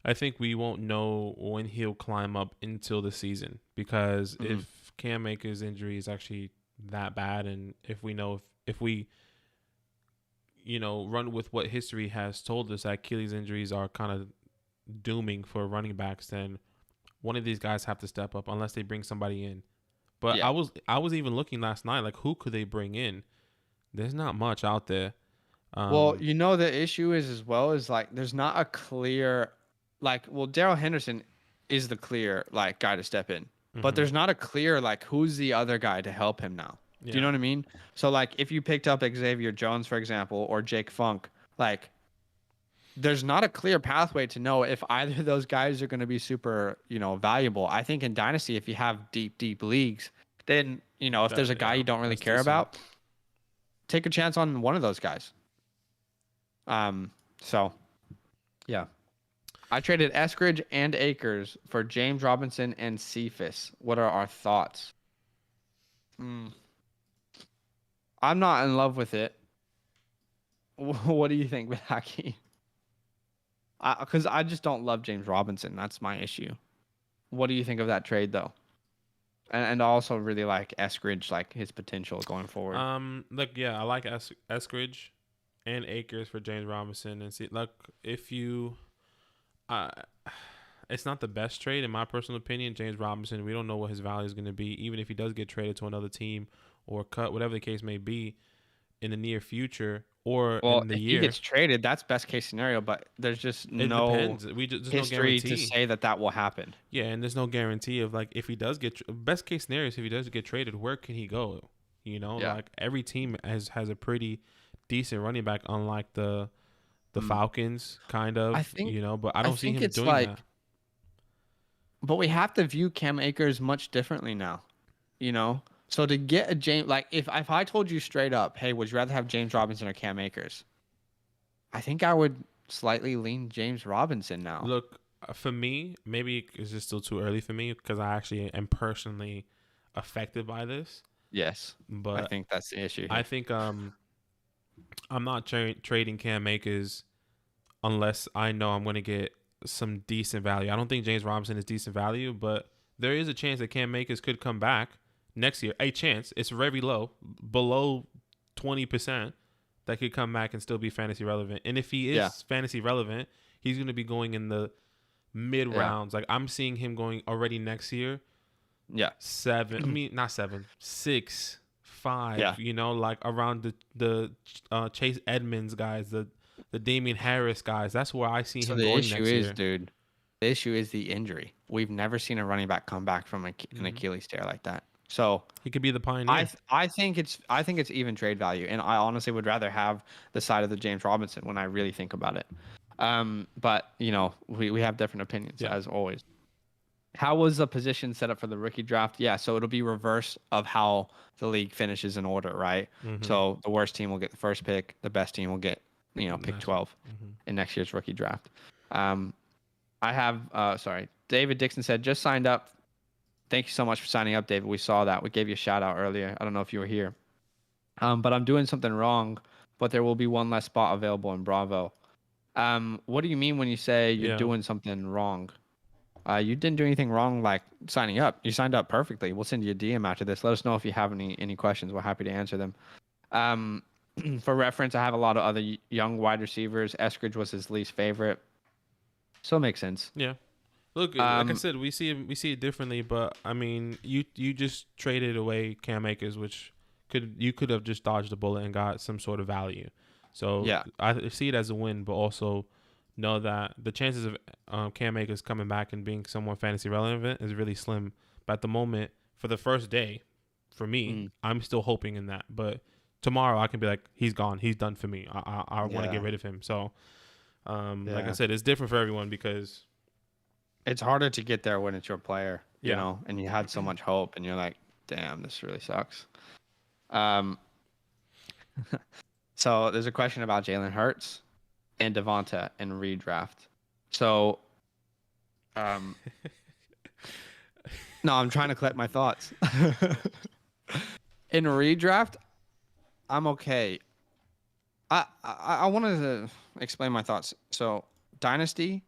I think we won't know when he'll climb up until the season because if Cam Akers' injury is actually that bad, and if we know if we run with what history has told us that Achilles injuries are kind of dooming for running backs, then one of these guys have to step up unless they bring somebody in. But Yeah. I was even looking last night, like who could they bring in? There's not much out there. Well, the issue is as well is like there's not a clear Daryl Henderson is the clear like guy to step in. But there's not a clear like who's the other guy to help him now. Yeah. Do you know what I mean? So like if you picked up Xavier Jones, for example, or Jake Funk, like there's not a clear pathway to know if either of those guys are going to be super, valuable. I think in Dynasty, if you have deep leagues, then, if there's a guy you don't really care about, take a chance on one of those guys. So yeah, I traded Eskridge and Akers for James Robinson and Cephas. What are our thoughts? I'm not in love with it. What do you think, Becky? Because I just don't love James Robinson. That's my issue. What do you think of that trade, though? And I also really like Eskridge, like his potential going forward. I like Eskridge and Akers for James Robinson, and see, like if you, it's not the best trade in my personal opinion. James Robinson, we don't know what his value is going to be, even if he does get traded to another team or cut, whatever the case may be, in the near future or in the year. If he gets traded, that's best case scenario, but there's just no history to say that will happen. Yeah, and there's no guarantee of like if he does best case scenario is if he does get traded, where can he go? Like every team has a pretty decent running back, unlike the Falcons, kind of. I think, but I don't see him doing that. But we have to view Cam Akers much differently now. So to get a James, like if I told you straight up, hey, would you rather have James Robinson or Cam Akers? I think I would slightly lean James Robinson now. Look, for me, maybe it's just still too early for me because I actually am personally affected by this. Yes, but I think that's the issue here. I think I'm not trading Cam Akers unless I know I'm going to get some decent value. I don't think James Robinson is decent value, but there is a chance that Cam Akers could come back next year. A chance. It's very low, below 20%, that could come back and still be fantasy relevant. And if he is fantasy relevant, he's going to be going in the mid rounds. Like I'm seeing him going already next year. Yeah. 6, 5. Yeah. Like around the Chase Edmonds guys, the Damian Harris guys. That's where I see him going next year. The issue is, dude, the issue is the injury. We've never seen a running back come back from an Achilles tear like that. So he could be the pioneer. I think it's even trade value, and I honestly would rather have the side of the James Robinson when I really think about it. But we have different opinions as always. How was the position set up for the rookie draft? Yeah, so it'll be reverse of how the league finishes in order, right? So the worst team will get the first pick, the best team will get pick 12 in next year's rookie draft. David Dixon said just signed up. Thank you so much for signing up, David. We saw that. We gave you a shout out earlier. I don't know if you were here. But I'm doing something wrong, but there will be one less spot available in Bravo. What do you mean when you say you're doing something wrong? You didn't do anything wrong like signing up. You signed up perfectly. We'll send you a DM after this. Let us know if you have any questions. We're happy to answer them. For reference, I have a lot of other young wide receivers. Eskridge was his least favorite. So it makes sense. Yeah. Look, like I said, we see it differently, but I mean, you just traded away Cam Akers, which you could have just dodged a bullet and got some sort of value. So I see it as a win, but also know that the chances of Cam Akers coming back and being somewhat fantasy relevant is really slim. But at the moment, for the first day, for me, I'm still hoping in that. But tomorrow, I can be like, he's gone, he's done for me. I want to get rid of him. So, like I said, it's different for everyone because it's harder to get there when it's your player, you know, and you had so much hope, and you're like, Damn, this really sucks. Um, so there's a question about Jalen Hurts and Devonta in redraft. So, um, no, I'm trying to collect my thoughts. In redraft, I'm okay. I wanted to explain my thoughts. So, Dynasty,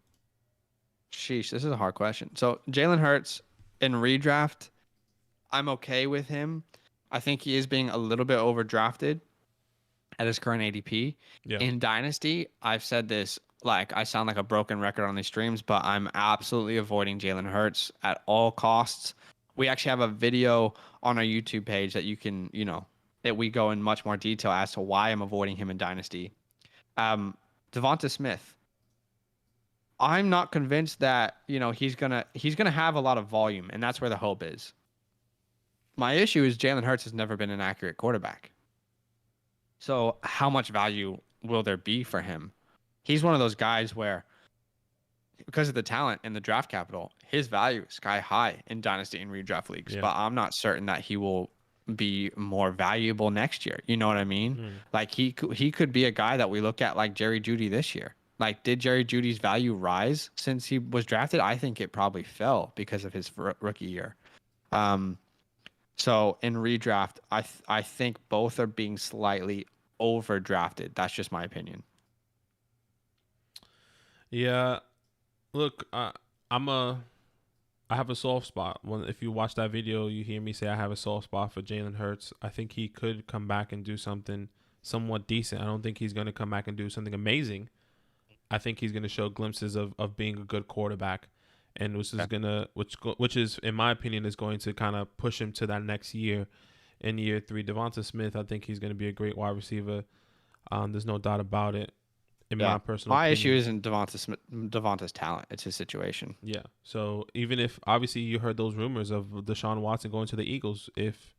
sheesh, this is a hard question. So, Jalen Hurts in redraft, I'm okay with him. I think he is being a little bit overdrafted at his current ADP. Yeah. In Dynasty, I've said this, like, I sound like a broken record on these streams, but I'm absolutely avoiding Jalen Hurts at all costs. We actually have a video on our YouTube page that you can, that we go in much more detail as to why I'm avoiding him in Dynasty. Devonta Smith, I'm not convinced that, he's gonna have a lot of volume, and that's where the hope is. My issue is Jalen Hurts has never been an accurate quarterback. So how much value will there be for him? He's one of those guys where, because of the talent and the draft capital, his value is sky high in dynasty and redraft leagues. Yeah. But I'm not certain that he will be more valuable next year. You know what I mean? Like he could be a guy that we look at like Jerry Jeudy this year. Like, did Jerry Jeudy's value rise since he was drafted? I think it probably fell because of his rookie year. So in redraft, I think both are being slightly overdrafted. That's just my opinion. Yeah, look, I have a soft spot. If you watch that video, you hear me say I have a soft spot for Jalen Hurts. I think he could come back and do something somewhat decent. I don't think he's going to come back and do something amazing. I think he's going to show glimpses of being a good quarterback, and which is, in my opinion, is going to kind of push him to that next year. In year 3, Devonta Smith, I think he's going to be a great wide receiver. There's no doubt about it. My personal opinion. Issue isn't Devonta's talent; it's his situation. Yeah. So even if obviously you heard those rumors of Deshaun Watson going to the Eagles, if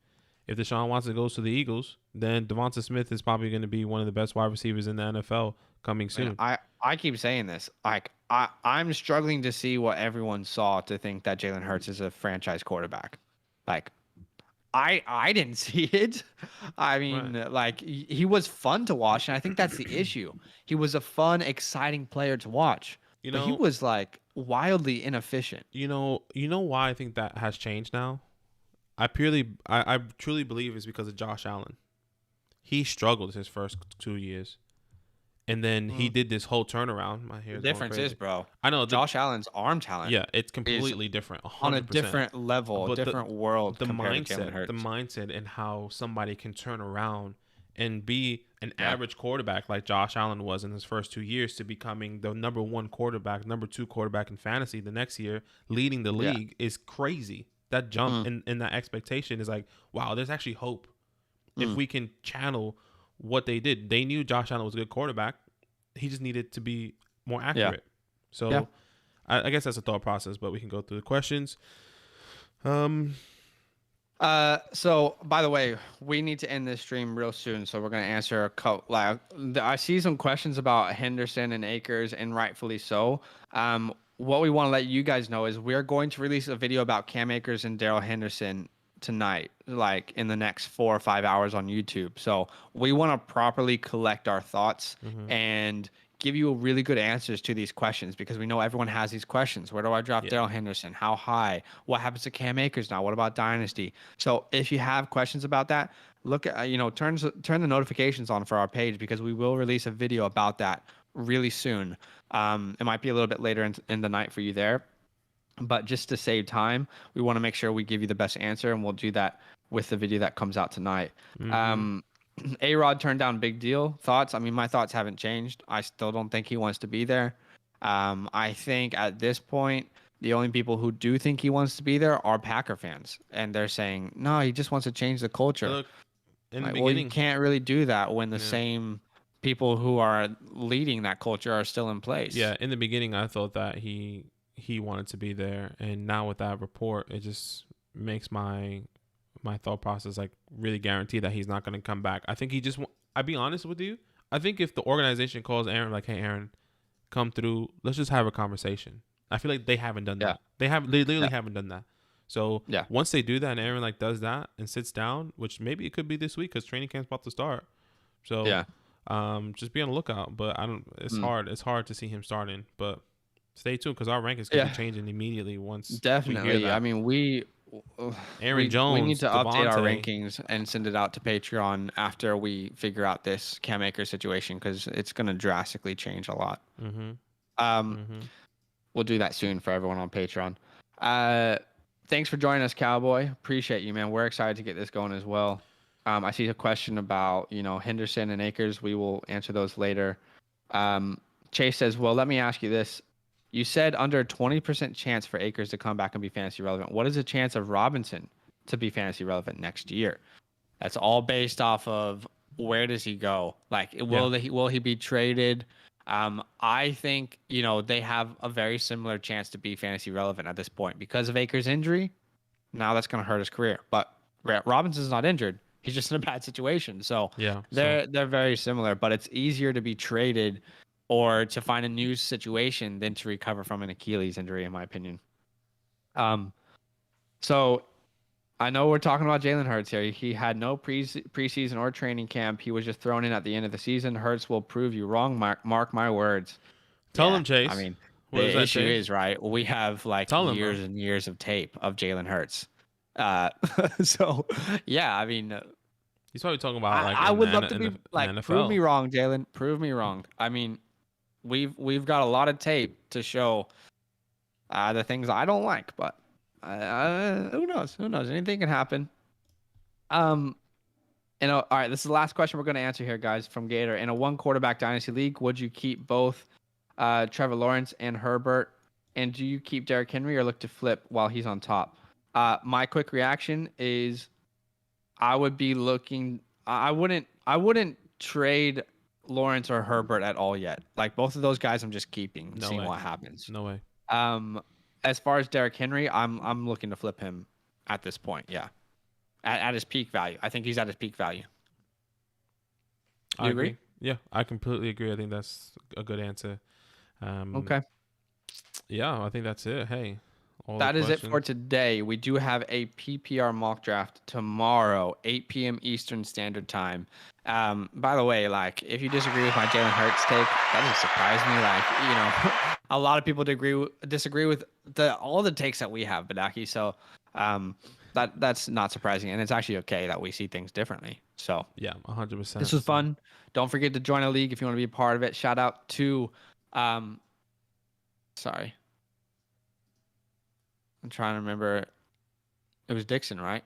Deshaun Watson goes to the Eagles, then Devonta Smith is probably going to be one of the best wide receivers in the NFL coming soon. Man, I keep saying this. Like I'm struggling to see what everyone saw to think that Jalen Hurts is a franchise quarterback. Like I didn't see it. I mean, Right. like he was fun to watch, and I think that's the issue. He was a fun, exciting player to watch. But he was like wildly inefficient. You know why I think that has changed now? I truly believe it's because of Josh Allen. He struggled his first 2 years. And then he did this whole turnaround. My hair. The difference is, bro. I know Josh Allen's arm talent. Yeah, it's completely different. 100%. On a different level, a different world. The mindset, and how somebody can turn around and be an average quarterback like Josh Allen was in his first 2 years to becoming the number 1 quarterback, number 2 quarterback in fantasy the next year, leading the league is crazy. That jump and that expectation is like, wow, there's actually hope. If we can channel what they did. They knew Josh Allen was a good quarterback. He just needed to be more accurate. Yeah. So I guess that's a thought process, but we can go through the questions. So by the way, we need to end this stream real soon. So we're going to answer a couple. I see some questions about Henderson and Akers, and rightfully so. What we want to let you guys know is we're going to release a video about Cam Akers and Darrell Henderson tonight, like in the next 4 or 5 hours on YouTube. So we want to properly collect our thoughts and give you really good answers to these questions, because we know everyone has these questions. Where do I drop Darrell Henderson? How high? What happens to Cam Akers now? What about Dynasty? So if you have questions about that, look at, turn the notifications on for our page, because we will release a video about that really soon. It might be a little bit later in the night for you there. But just to save time, we want to make sure we give you the best answer, and we'll do that with the video that comes out tonight. A-Rod turned down Big Deal. Thoughts? I mean, my thoughts haven't changed. I still don't think he wants to be there. I think at this point, the only people who do think he wants to be there are Packer fans. And they're saying, no, he just wants to change the culture. Look, in the well, beginning, you can't really do that when the same people who are leading that culture are still in place. Yeah, in the beginning, I thought that he wanted to be there, and now with that report, it just makes my thought process like really guarantee that he's not going to come back. I think I'll be honest with you, I think if the organization calls Aaron like, hey Aaron, come through, let's just have a conversation. I feel like they haven't done that. They literally haven't done that. So Yeah. once they do that and Aaron like does that and sits down, which maybe it could be this week because training camp's about to start. So Yeah. just be on the lookout. But I don't. It's Mm. hard. It's hard to see him starting. But stay tuned because our rankings could Yeah. be changing immediately once we hear Definitely. that. I mean, Aaron we need Jones, to update our Devontae. rankings and send it out to Patreon after we figure out this Cam Akers situation because it's going to drastically change a lot. Mm-hmm. Um, Mm-hmm. we'll do that soon for everyone on Patreon. Thanks for joining us, Cowboy. Appreciate you, man. We're excited to get this going as well. I see a question about, Henderson and Akers. We will answer those later. Chase says, well, let me ask you this. You said under a 20% chance for Akers to come back and be fantasy relevant. What is the chance of Robinson to be fantasy relevant next year? That's all based off of where does he go? Like, will he be traded? I think, they have a very similar chance to be fantasy relevant at this point because of Akers' injury. Now that's going to hurt his career. But Robinson's not injured. He's just in a bad situation. So Yeah. they're very similar, but it's easier to be traded or to find a new situation than to recover from an Achilles injury, in my opinion. So I know we're talking about Jalen Hurts here. He had no preseason or training camp. He was just thrown in at the end of the season. Hurts will prove you wrong. Mark my words. Tell him, Chase. I mean, What the is that, issue Chase? is, right, we have like Tell him, years bro. and years of tape of Jalen Hurts. So, yeah, I mean, He's probably talking about like I in would the, love N- to in be the, in like, the prove me NFL. wrong, Jalen. Prove me wrong. I mean, we've got a lot of tape to show the things I don't like, but who knows? Who knows? Anything can happen. All right, this is the last question we're going to answer here, guys, from Gator. In a one quarterback dynasty league, would you keep both Trevor Lawrence and Herbert? And do you keep Derrick Henry or look to flip while he's on top? My quick reaction is I would be looking. I wouldn't trade Lawrence or Herbert at all yet. Like both of those guys, I'm just keeping, No seeing way. what happens. No way. As far as Derrick Henry, I'm looking to flip him at this point. Yeah, at his peak value. I think he's at his peak value. I agree. Yeah, I completely agree. I think that's a good answer. Okay. Yeah, I think that's it. Hey, That is it for today. We do have a PPR mock draft tomorrow, 8 p.m. Eastern Standard Time. By the way, like if you disagree with my Jalen Hurts take, that doesn't surprise me. Like, a lot of people disagree with all the takes that we have, Badaki. So that's not surprising, and it's actually okay that we see things differently. So yeah, 100%. This was fun. Don't forget to join a league if you want to be a part of it. Shout out to sorry. I'm trying to remember. It was Dixon, right?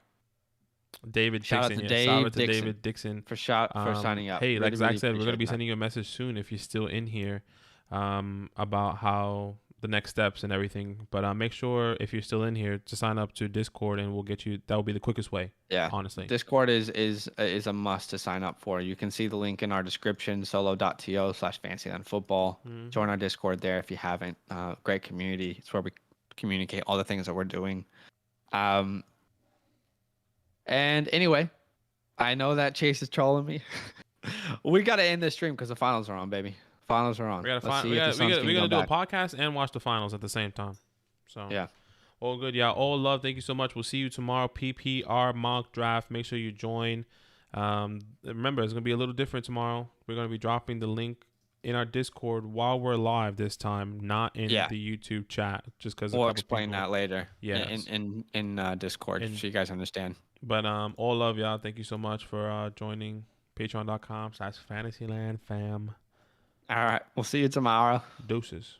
David Shout Dixon. out to Shout out to Dixon David Dixon for signing up. Hey, Really, like Zach really said, we're going to be appreciate sending you a message soon if you're still in here about how the next steps and everything. But make sure if you're still in here to sign up to Discord and we'll get you. That will be the quickest way. Yeah, honestly. Discord is a must to sign up for. You can see the link in our description, solo.to/fantasylandfootball. Mm-hmm. Join our Discord there if you haven't. Great community. It's where we communicate all the things that we're doing. And anyway, I know that Chase is trolling me. We got to end this stream because the finals are on, baby. Finals are on. We gotta do a podcast and watch the finals at the same time. So yeah, all good, y'all. All love. Thank you so much. We'll see you tomorrow. PPR mock draft. Make sure you join. Remember, it's gonna be a little different tomorrow. We're gonna be dropping the link in our Discord while we're live this time, not in the YouTube chat. Just because we'll explain that later. Yeah, in Discord, so you guys understand. But all love, y'all. Thank you so much for joining. Patreon.com/Fantasyland fam. All right, we'll see you tomorrow. Deuces.